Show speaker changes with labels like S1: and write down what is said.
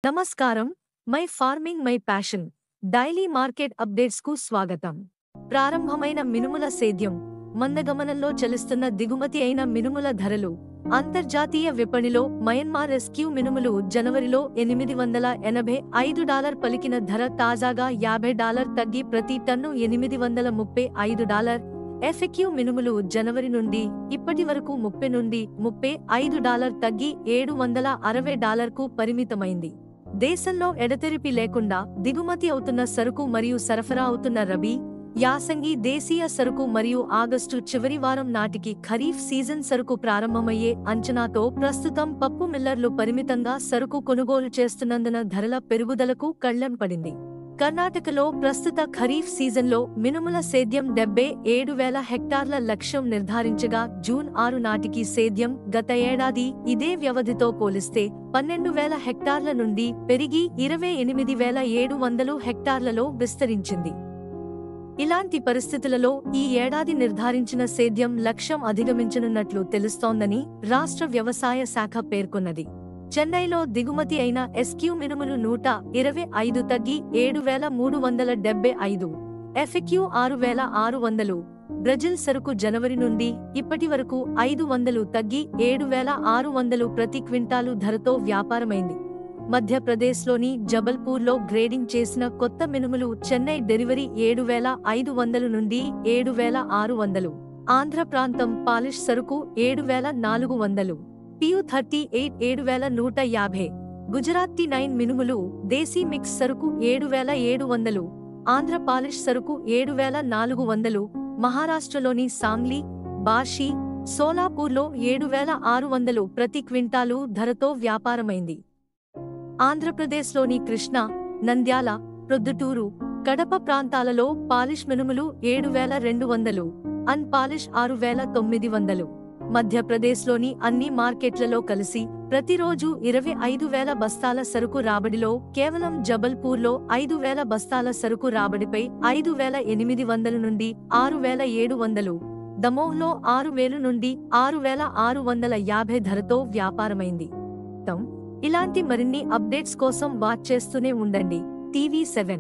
S1: నమస్కారం. My farming my passion daily market updates కు స్వాగతం. ప్రారంభమైన మినుముల సేద్యం, మందగమనంలో చలిస్తున్న దిగుమతి అయిన మినుముల ధరలు. అంతర్జాతీయ విపణిలో మయన్మార్ ఎస్క్యూ మినుములు జనవరిలో $885 పలికిన ధర తాజాగా $50 తగ్గి ప్రతి టన్ను $835. ఎఫ్ఎక్యూ మినుములు జనవరి నుండి ఇప్పటి వరకు $30 నుండి $35 తగ్గి $760 కు పరిమితమైంది. దేశంలో ఎడతెరిపి లేకుండా దిగుమతి అవుతున్న సరుకు మరియు సరఫరా అవుతున్న రబీ, యాసంగి దేశీయ సరుకు మరియు ఆగస్టు చివరి వారం నాటికి ఖరీఫ్ సీజన్ సరుకు ప్రారంభమయ్యే అంచనాతో ప్రస్తుతం పప్పు మిల్లర్లు పరిమితంగా సరుకు కొనుగోలు చేస్తున్నందున ధరల పెరుగుదలకు కళ్లెం పడింది. కర్ణాటకలో ప్రస్తుత ఖరీఫ్ సీజన్లో మినుముల సేద్యం 77,000 హెక్టార్ల లక్ష్యం నిర్ధారించగా జూన్ 6 నాటికి సేద్యం గత ఏడాది ఇదే వ్యవధితో పోలిస్తే 12,000 హెక్టార్ల నుండి పెరిగి 28,700 హెక్టార్లలో విస్తరించింది. ఇలాంటి పరిస్థితులలో ఈ ఏడాది నిర్ధారించిన సేద్యం లక్ష్యం అధిగమించనున్నట్లు తెలుస్తోందని రాష్ట్ర వ్యవసాయ శాఖ పేర్కొన్నది. చెన్నైలో దిగుమతి అయిన ఎస్క్యూ మినుములు 125 తగ్గి 7,375, ఎఫ్ఎక్యూ 6,600. బ్రెజిల్ సరుకు జనవరి నుండి ఇప్పటి వరకు 500 తగ్గి 7,600 ప్రతి క్వింటాలు ధరతో వ్యాపారమైంది. మధ్యప్రదేశ్లోని జబల్పూర్లో గ్రేడింగ్ చేసిన కొత్త మినుములు చెన్నై డెలివరీ 7,500 నుండి 7,600. ఆంధ్ర ప్రాంతం పాలిష్ సరుకు 7,400, PU38 7,150. గుజరాత్ T9 మినుములు దేశీ మిక్స్ సరుకు 7,700, ఆంధ్ర పాలిష్ సరుకు 7,400. మహారాష్ట్రలోని సాంగ్లీ, బార్షి, సోలాపూర్లో 7,600 ప్రతి క్వింటాలు ధరతో వ్యాపారమైంది. ఆంధ్రప్రదేశ్లోని కృష్ణా, నంద్యాల, ప్రొద్దుటూరు, కడప ప్రాంతాలలో పాలిష్ మినుములు 7,200, అన్ పాలిష్ 6,900. మధ్యప్రదేశ్లోని అన్ని మార్కెట్లలో కలిసి ప్రతిరోజు 25,000 బస్తాల సరుకు రాబడిలో కేవలం జబల్పూర్లో 5,000 బస్తాల సరుకు రాబడిపై 5,800 నుండి 6,700, దమోహ్లో 6,000 నుండి 6,650 ధరతో వ్యాపారమైంది. ఇలాంటి మరిన్ని అప్డేట్స్ కోసం వాచ్ చేస్తూనే ఉండండి టీవీ7.